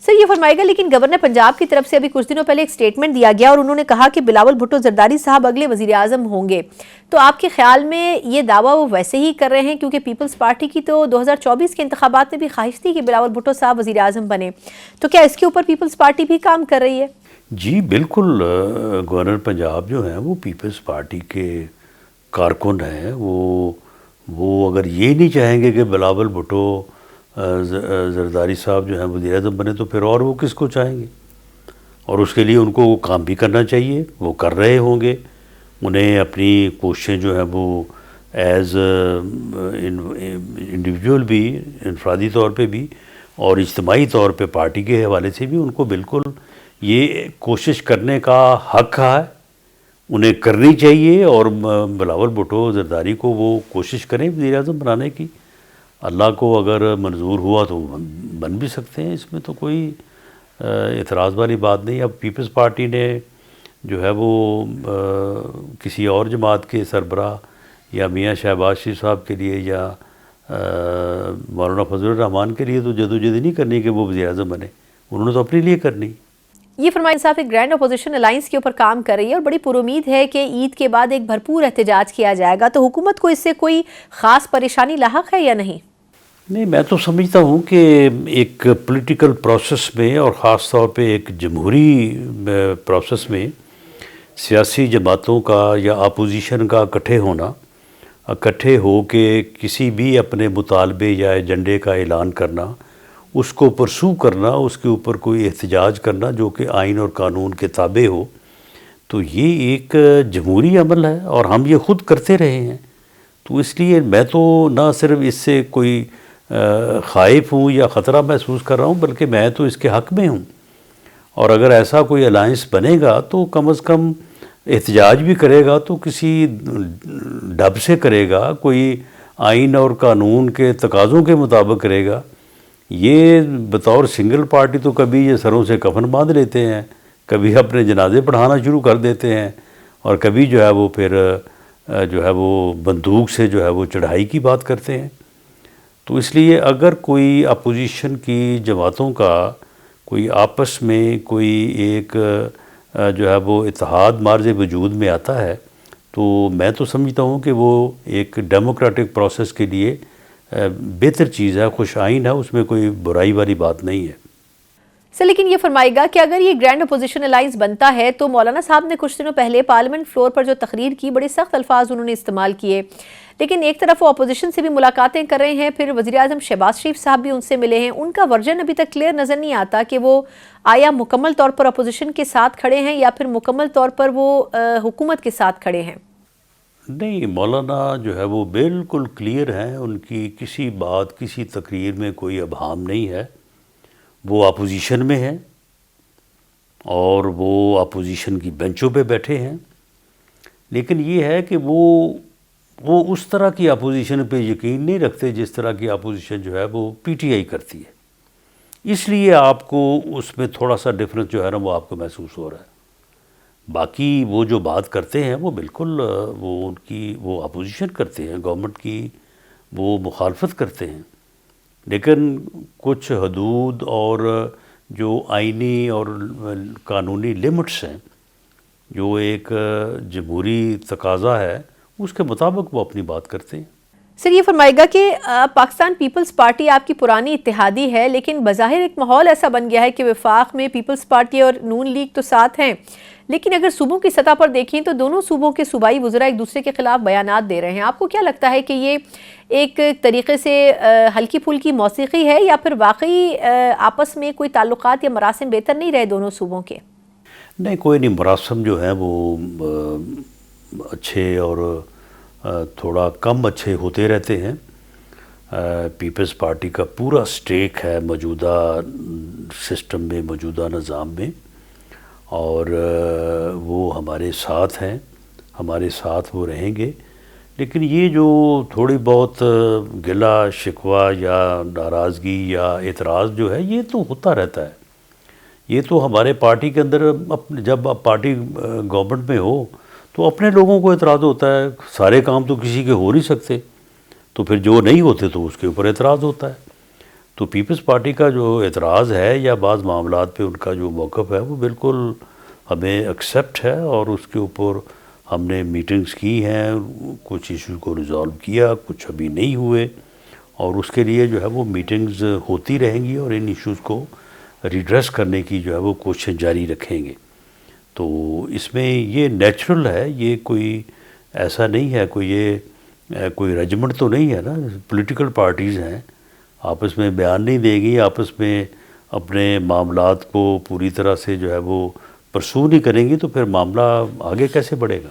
سر یہ فرمائے گا لیکن گورنر پنجاب کی طرف سے ابھی کچھ دنوں پہلے ایک سٹیٹمنٹ دیا گیا اور انہوں نے کہا کہ بلاول بھٹو زرداری صاحب اگلے وزیر اعظم ہوں گے، تو آپ کے خیال میں یہ دعویٰ وہ ویسے ہی کر رہے ہیں کیونکہ پیپلز پارٹی کی تو 2024 کے انتخابات میں بھی خواہش تھی کہ بلاول بھٹو صاحب وزیر اعظم بنے، تو کیا اس کے اوپر پیپلز پارٹی بھی کام کر رہی ہے؟ جی بالکل، گورنر پنجاب جو ہیں وہ پیپلز پارٹی کے کارکن ہیں، وہ اگر یہ نہیں چاہیں گے کہ بلاول بھٹو زرداری صاحب جو ہیں وزیر اعظم بنے تو پھر اور وہ کس کو چاہیں گے؟ اور اس کے لیے ان کو وہ کام بھی کرنا چاہیے، وہ کر رہے ہوں گے، انہیں اپنی کوششیں جو ہیں وہ ایز انڈیویجول بھی، انفرادی طور پہ بھی اور اجتماعی طور پہ پارٹی کے حوالے سے بھی ان کو بالکل یہ کوشش کرنے کا حق ہے، انہیں کرنی چاہیے، اور بلاول بھٹو زرداری کو وہ کوشش کریں وزیر اعظم بنانے کی، اللہ کو اگر منظور ہوا تو بن بھی سکتے ہیں، اس میں تو کوئی اعتراض والی بات نہیں۔ اب پیپلز پارٹی نے جو ہے وہ کسی اور جماعت کے سربراہ یا میاں شہباز شریف صاحب کے لیے یا مولانا فضل الرحمان کے لیے تو جدوجہد نہیں کرنی کہ وہ وزیر اعظم بنے، انہوں نے تو اپنے لیے کرنی۔ یہ فرمائے صاحب ایک گرینڈ اپوزیشن الائنس کے اوپر کام کر رہی ہے اور بڑی پرامید ہے کہ عید کے بعد ایک بھرپور احتجاج کیا جائے گا، تو حکومت کو اس سے کوئی خاص پریشانی لاحق ہے یا نہیں؟ نہیں، میں تو سمجھتا ہوں کہ ایک پولیٹیکل پروسیس میں اور خاص طور پہ ایک جمہوری پروسیس میں سیاسی جماعتوں کا یا اپوزیشن کا اکٹھے ہو کے کسی بھی اپنے مطالبے یا ایجنڈے کا اعلان کرنا، اس کو پرسو کرنا، اس کے اوپر کوئی احتجاج کرنا جو کہ آئین اور قانون کے تابع ہو، تو یہ ایک جمہوری عمل ہے اور ہم یہ خود کرتے رہے ہیں۔ تو اس لیے میں تو نہ صرف اس سے کوئی خائف ہوں یا خطرہ محسوس کر رہا ہوں، بلکہ میں تو اس کے حق میں ہوں، اور اگر ایسا کوئی الائنس بنے گا تو کم از کم احتجاج بھی کرے گا تو کسی ڈب سے کرے گا، کوئی آئین اور قانون کے تقاضوں کے مطابق کرے گا۔ یہ بطور سنگل پارٹی تو کبھی یہ سروں سے کفن باندھ لیتے ہیں، کبھی اپنے جنازے پڑھانا شروع کر دیتے ہیں، اور کبھی جو ہے وہ پھر جو ہے وہ بندوق سے جو ہے وہ چڑھائی کی بات کرتے ہیں۔ تو اس لیے اگر کوئی اپوزیشن کی جماعتوں کا کوئی آپس میں کوئی ایک جو ہے وہ اتحاد مارز وجود میں آتا ہے تو میں تو سمجھتا ہوں کہ وہ ایک ڈیموکریٹک پروسیس کے لیے بہتر چیز ہے، خوش آئین ہے، اس میں کوئی برائی والی بات نہیں ہے۔ سر لیکن یہ فرمائے گا کہ اگر یہ گرینڈ اپوزیشن الائنس بنتا ہے تو مولانا صاحب نے کچھ دنوں پہلے پارلیمنٹ فلور پر جو تقریر کی، بڑے سخت الفاظ انہوں نے استعمال کیے، لیکن ایک طرف وہ اپوزیشن سے بھی ملاقاتیں کر رہے ہیں، پھر وزیر اعظم شہباز شریف صاحب بھی ان سے ملے ہیں، ان کا ورژن ابھی تک کلیئر نظر نہیں آتا کہ وہ آیا مکمل طور پر اپوزیشن کے ساتھ کھڑے ہیں یا پھر مکمل طور پر وہ حکومت کے ساتھ کھڑے ہیں۔ نہیں، مولانا جو ہے وہ بالکل کلیئر ہیں، ان کی کسی بات کسی تقریر میں کوئی ابہام نہیں ہے، وہ اپوزیشن میں ہیں اور وہ اپوزیشن کی بینچوں پہ بیٹھے ہیں، لیکن یہ ہے کہ وہ اس طرح کی اپوزیشن پہ یقین نہیں رکھتے جس طرح کی اپوزیشن جو ہے وہ پی ٹی آئی کرتی ہے، اس لیے آپ کو اس میں تھوڑا سا ڈفرنس جو ہے نا وہ آپ کو محسوس ہو رہا ہے۔ باقی وہ جو بات کرتے ہیں وہ بالکل وہ اپوزیشن کرتے ہیں، گورنمنٹ کی وہ مخالفت کرتے ہیں، لیکن کچھ حدود اور جو آئینی اور قانونی لمٹس ہیں، جو ایک جمہوری تقاضا ہے، اس کے مطابق وہ اپنی بات کرتے ہیں۔ سر یہ فرمائے گا کہ پاکستان پیپلز پارٹی آپ کی پرانی اتحادی ہے، لیکن بظاہر ایک ماحول ایسا بن گیا ہے کہ وفاق میں پیپلز پارٹی اور نون لیگ تو ساتھ ہیں، لیکن اگر صوبوں کی سطح پر دیکھیں تو دونوں صوبوں کے صوبائی وزراء ایک دوسرے کے خلاف بیانات دے رہے ہیں۔ آپ کو کیا لگتا ہے کہ یہ ایک طریقے سے ہلکی پھلکی موسیقی ہے یا پھر واقعی آپس میں کوئی تعلقات یا مراسم بہتر نہیں رہے دونوں صوبوں کے؟ نہیں، کوئی نہیں، مراسم جو ہیں وہ اچھے اور تھوڑا کم اچھے ہوتے رہتے ہیں۔ پیپلز پارٹی کا پورا سٹیک ہے موجودہ سسٹم میں، موجودہ نظام میں، اور وہ ہمارے ساتھ ہیں، ہمارے ساتھ وہ رہیں گے، لیکن یہ جو تھوڑی بہت گلہ شکوہ یا ناراضگی یا اعتراض جو ہے یہ تو ہوتا رہتا ہے۔ یہ تو ہمارے پارٹی کے اندر جب پارٹی گورنمنٹ میں ہو تو اپنے لوگوں کو اعتراض ہوتا ہے، سارے کام تو کسی کے ہو نہیں سکتے، تو پھر جو نہیں ہوتے تو اس کے اوپر اعتراض ہوتا ہے۔ تو پیپلز پارٹی کا جو اعتراض ہے یا بعض معاملات پہ ان کا جو موقف ہے وہ بالکل ہمیں ایکسیپٹ ہے، اور اس کے اوپر ہم نے میٹنگز کی ہیں، کچھ ایشو کو ریزالو کیا، کچھ ابھی نہیں ہوئے، اور اس کے لیے جو ہے وہ میٹنگز ہوتی رہیں گی، اور ان ایشوز کو ریڈریس کرنے کی جو ہے وہ کوششیں جاری رکھیں گے۔ تو اس میں یہ نیچرل ہے، یہ کوئی ایسا نہیں ہے، کوئی رجمنٹ تو نہیں ہے نا، پولیٹیکل پارٹیز ہیں، آپس میں بیان نہیں دے گی، آپس میں اپنے معاملات کو پوری طرح سے جو ہے وہ پرسو نہیں کریں گی، تو پھر معاملہ آگے کیسے بڑھے گا؟